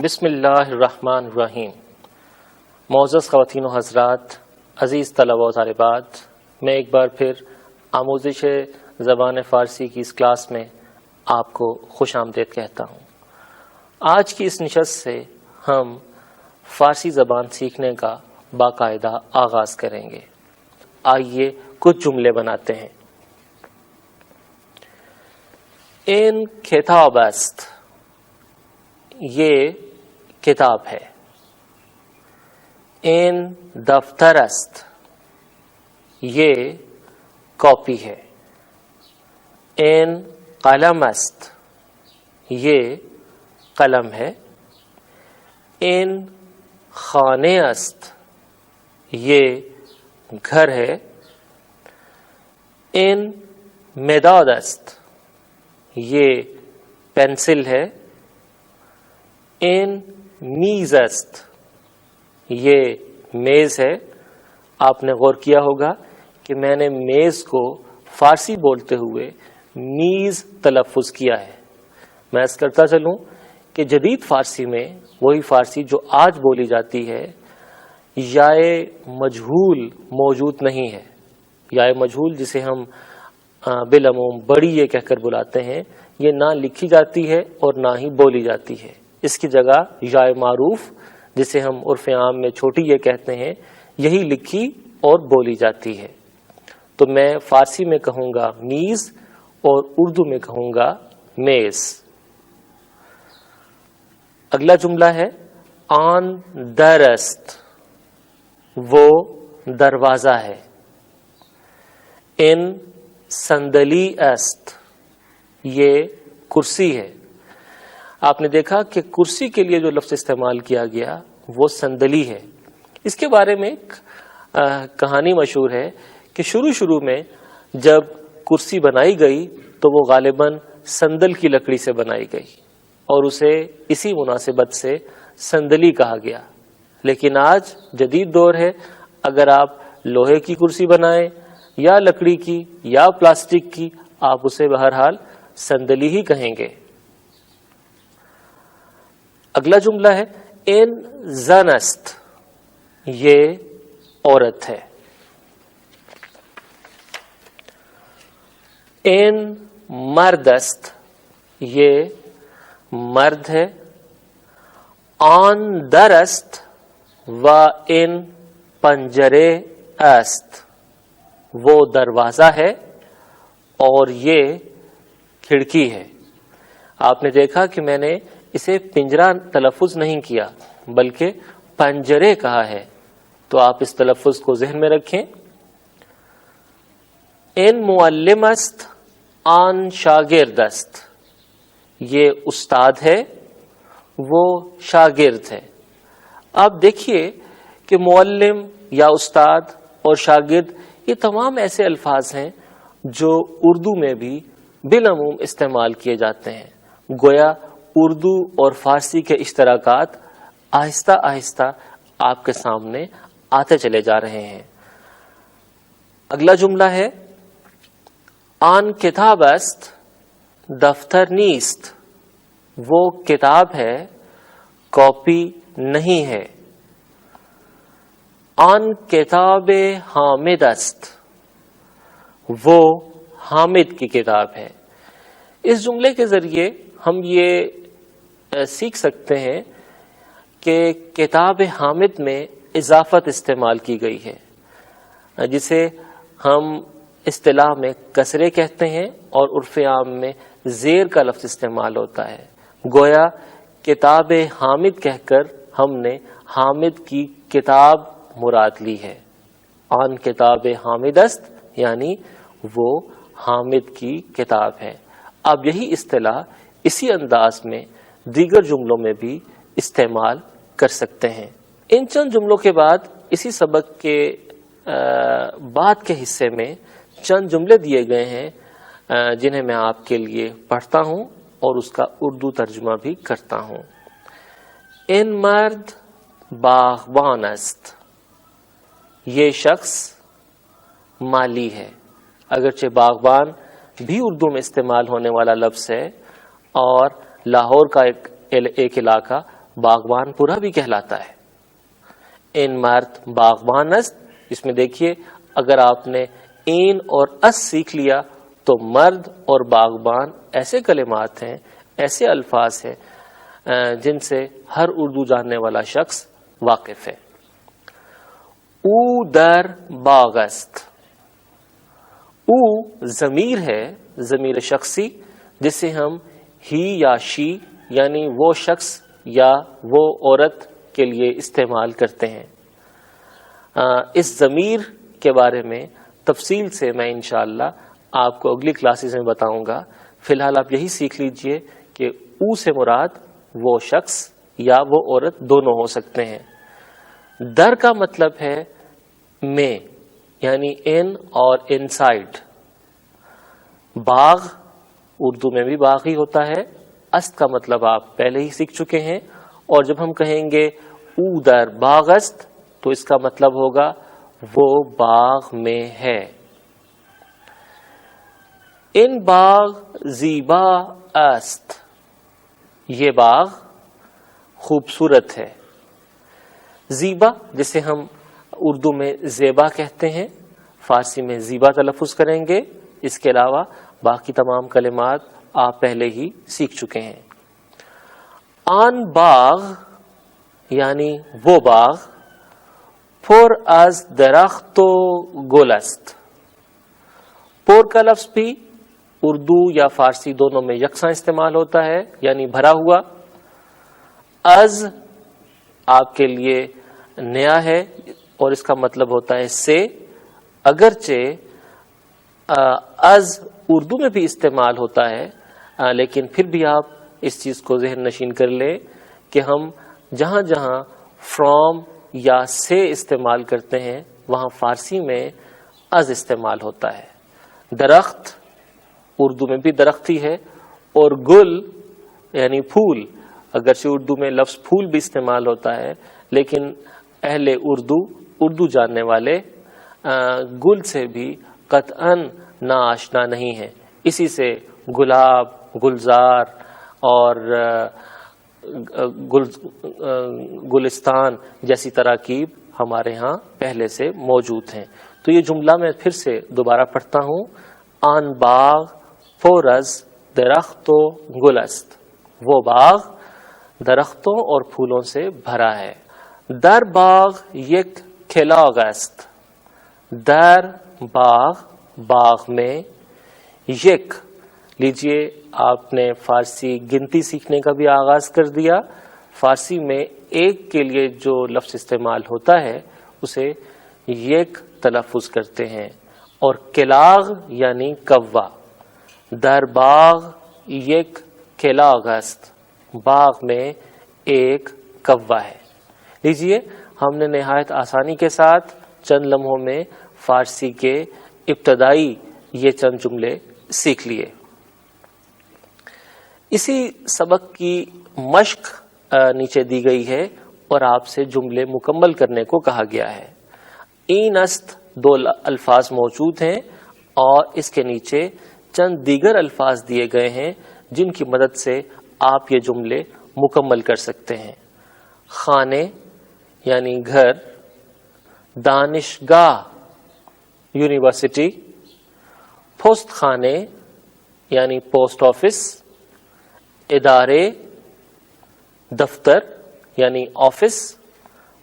بسم اللہ الرحمن الرحیم۔ معزز خواتین و حضرات، عزیز طلباء و طالبات، میں ایک بار پھر آموزش زبان فارسی کی اس کلاس میں آپ کو خوش آمدید کہتا ہوں۔ آج کی اس نشست سے ہم فارسی زبان سیکھنے کا باقاعدہ آغاز کریں گے۔ آئیے کچھ جملے بناتے ہیں۔ این کتاب است، یہ کتاب ہے۔ این دفتر است، یہ کاپی ہے۔ این قلم است، یہ قلم ہے۔ این خانه است، یہ گھر ہے۔ این مداد است، یہ پینسل ہے۔ این میز است، یہ میز ہے۔ آپ نے غور کیا ہوگا کہ میں نے میز کو فارسی بولتے ہوئے میز تلفظ کیا ہے۔ میں اس کرتا چلوں کہ جدید فارسی میں وہی فارسی جو آج بولی جاتی ہے، یائے مجہول موجود نہیں ہے۔ یائے مجہول جسے ہم بالعموم بڑی یہ کہہ کر بلاتے ہیں، یہ نہ لکھی جاتی ہے اور نہ ہی بولی جاتی ہے۔ اس کی جگہ یائے معروف جسے ہم عرف عام میں چھوٹی یہ کہتے ہیں، یہی لکھی اور بولی جاتی ہے۔ تو میں فارسی میں کہوں گا میز اور اردو میں کہوں گا میز۔ اگلا جملہ ہے آن در است، وہ دروازہ ہے۔ ان صندلی است، یہ کرسی ہے۔ آپ نے دیکھا کہ کرسی کے لیے جو لفظ استعمال کیا گیا وہ صندلی ہے۔ اس کے بارے میں ایک کہانی مشہور ہے کہ شروع میں جب کرسی بنائی گئی تو وہ غالباً صندل کی لکڑی سے بنائی گئی اور اسے اسی مناسبت سے صندلی کہا گیا۔ لیکن آج جدید دور ہے، اگر آپ لوہے کی کرسی بنائیں یا لکڑی کی یا پلاسٹک کی، آپ اسے بہرحال صندلی ہی کہیں گے۔ اگلا جملہ ہے این زن است، یہ عورت ہے۔ این مرد است، یہ مرد ہے۔ آن در است و این پنجره است، وہ دروازہ ہے اور یہ کھڑکی ہے۔ آپ نے دیکھا کہ میں نے اسے پنجرہ تلفظ نہیں کیا بلکہ پنجرے کہا ہے، تو آپ اس تلفظ کو ذہن میں رکھیں۔ این معلم است آن شاگرد است، یہ استاد ہے، وہ شاگرد ہے۔ آپ دیکھیے کہ معلم یا استاد اور شاگرد یہ تمام ایسے الفاظ ہیں جو اردو میں بھی بالعموم استعمال کیے جاتے ہیں۔ گویا اردو اور فارسی کے اشتراکات آہستہ آہستہ آپ کے سامنے آتے چلے جا رہے ہیں۔ اگلا جملہ ہے آن کتاب است دفتر نیست، وہ کتاب ہے کاپی نہیں ہے۔ آن کتاب حامد است، وہ حامد کی کتاب ہے۔ اس جملے کے ذریعے ہم یہ سیکھ سکتے ہیں کہ کتاب حامد میں اضافت استعمال کی گئی ہے، جسے ہم اصطلاح میں کسرے کہتے ہیں اور عرف عام میں زیر کا لفظ استعمال ہوتا ہے۔ گویا کتاب حامد کہہ کر ہم نے حامد کی کتاب مراد لی ہے۔ آن کتاب حامد است یعنی وہ حامد کی کتاب ہے۔ اب یہی اصطلاح اسی انداز میں دیگر جملوں میں بھی استعمال کر سکتے ہیں۔ ان چند جملوں کے بعد اسی سبق کے بعد کے حصے میں چند جملے دیے گئے ہیں جنہیں میں آپ کے لیے پڑھتا ہوں اور اس کا اردو ترجمہ بھی کرتا ہوں۔ این مرد باغبان است، یہ شخص مالی ہے۔ اگرچہ باغبان بھی اردو میں استعمال ہونے والا لفظ ہے اور لاہور کا ایک علاقہ باغبان پورا بھی کہلاتا ہے. ان مرد باغبان است. اس میں دیکھیے اگر آپ نے این اور اس سیکھ لیا تو مرد اور باغبان ایسے کلمات ہیں، ایسے الفاظ ہیں جن سے ہر اردو جاننے والا شخص واقف ہے. او در باغ است. او ضمیر ہے، ضمیر شخصی، جسے ہم ہی یا شی یعنی وہ شخص یا وہ عورت کے لیے استعمال کرتے ہیں. اس ضمیر کے بارے میں تفصیل سے میں انشاءاللہ آپ کو اگلی کلاسز میں بتاؤں گا. فی الحال آپ یہی سیکھ لیجئے کہ او سے مراد وہ شخص یا وہ عورت دونوں ہو سکتے ہیں. در کا مطلب ہے میں، یعنی ان اور انسائڈ. باغ اردو میں بھی باغ ہی ہوتا ہے. است کا مطلب آپ پہلے ہی سیکھ چکے ہیں، اور جب ہم کہیں گے او در باغ است تو اس کا مطلب ہوگا وہ باغ میں ہے. ان باغ زیبا است. یہ باغ خوبصورت ہے. زیبا جسے ہم اردو میں زیبا کہتے ہیں، فارسی میں زیبا تلفظ کریں گے. اس کے علاوہ باقی تمام کلمات آپ پہلے ہی سیکھ چکے ہیں. آن باغ یعنی وہ باغ، پر از درخت و گل است. پر کا لفظ بھی اردو یا فارسی دونوں میں یکساں استعمال ہوتا ہے، یعنی بھرا ہوا. از آپ کے لیے نیا ہے اور اس کا مطلب ہوتا ہے سے. اگرچہ از اردو میں بھی استعمال ہوتا ہے، لیکن پھر بھی آپ اس چیز کو ذہن نشین کر لیں کہ ہم جہاں جہاں فرام یا سے استعمال کرتے ہیں وہاں فارسی میں از استعمال ہوتا ہے. درخت اردو میں بھی درخت ہی ہے، اور گل یعنی پھول، اگرچہ اردو میں لفظ پھول بھی استعمال ہوتا ہے لیکن اہل اردو جاننے والے گل سے بھی قطعاً ناآشنا نہیں ہیں. اسی سے گلاب، گلزار اور گلستان جیسی تراکیب ہمارے ہاں پہلے سے موجود ہیں. تو یہ جملہ میں پھر سے دوبارہ پڑھتا ہوں. آن باغ پر از درخت و گل است. وہ باغ درختوں اور پھولوں سے بھرا ہے. در باغ یک کلاغ است. در باغ میں یک لیجئے آپ نے فارسی گنتی سیکھنے کا بھی آغاز کر دیا. فارسی میں ایک کے لیے جو لفظ استعمال ہوتا ہے اسے یک تلفظ کرتے ہیں، اور کلاغ یعنی کوا. در باغ یک کلاغ است. باغ میں ایک کوا ہے. لیجئے ہم نے نہایت آسانی کے ساتھ چند لمحوں میں فارسی کے ابتدائی یہ چند جملے سیکھ لیے. اسی سبق کی مشق نیچے دی گئی ہے اور آپ سے جملے مکمل کرنے کو کہا گیا ہے. این است دو الفاظ موجود ہیں اور اس کے نیچے چند دیگر الفاظ دیے گئے ہیں جن کی مدد سے آپ یہ جملے مکمل کر سکتے ہیں. خانے یعنی گھر، دانشگاہ یونیورسٹی، پوسٹ خانے یعنی پوسٹ آفس، ادارے دفتر یعنی آفس،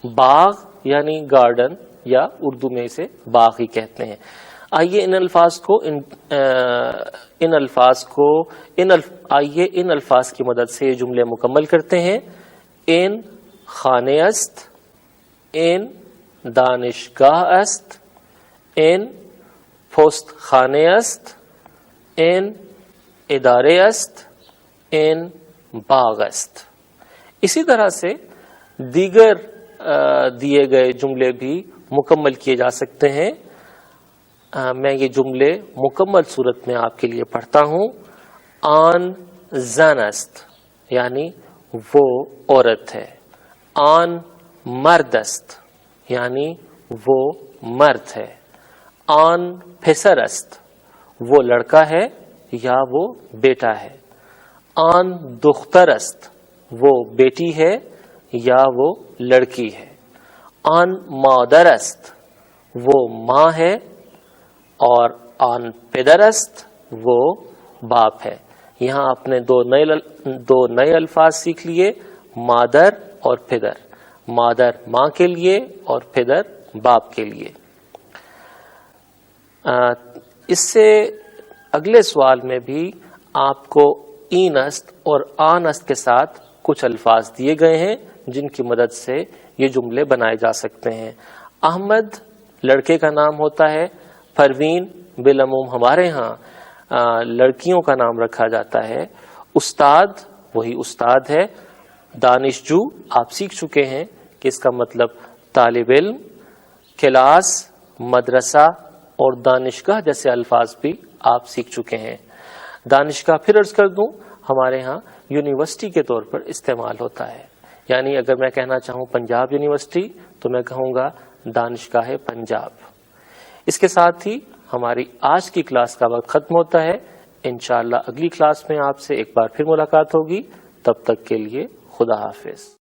باغ یعنی گارڈن یا اردو میں اسے باغ ہی کہتے ہیں. آئیے ان الفاظ کی مدد سے یہ جملے مکمل کرتے ہیں. ان خانے است، ان دانشگاه است، این پست خانه است، این اداره است، این باغ است. اسی طرح سے دیگر دیے گئے جملے بھی مکمل کیے جا سکتے ہیں. میں یہ جملے مکمل صورت میں آپ کے لیے پڑھتا ہوں. آن زن است یعنی وہ عورت ہے. آن مرد است یعنی وہ مرد ہے. آن پسر است وہ لڑکا ہے یا وہ بیٹا ہے. آن دختر است وہ بیٹی ہے یا وہ لڑکی ہے. آن مادر است وہ ماں ہے, اور آن پدر است وہ باپ ہے. یہاں آپ نے دو نئے الفاظ سیکھ لیے, مادر اور پدر. مادر ماں کے لیے اور پدر باپ کے لیے. اس سے اگلے سوال میں بھی آپ کو این است اور آن است کے ساتھ کچھ الفاظ دیے گئے ہیں جن کی مدد سے یہ جملے بنائے جا سکتے ہیں. احمد لڑکے کا نام ہوتا ہے. پروین بالعموم ہمارے ہاں لڑکیوں کا نام رکھا جاتا ہے. استاد وہی استاد ہے. دانشجو آپ سیکھ چکے ہیں کہ اس کا مطلب طالب علم. کلاس, مدرسہ اور دانشگاہ جیسے الفاظ بھی آپ سیکھ چکے ہیں. دانشگاہ پھر عرض کر دوں, ہمارے ہاں یونیورسٹی کے طور پر استعمال ہوتا ہے. یعنی اگر میں کہنا چاہوں پنجاب یونیورسٹی تو میں کہوں گا دانشگاہ پنجاب. اس کے ساتھ ہی ہماری آج کی کلاس کا وقت ختم ہوتا ہے. انشاءاللہ اگلی کلاس میں آپ سے ایک بار پھر ملاقات ہوگی. تب تک کے لیے خدا حافظ.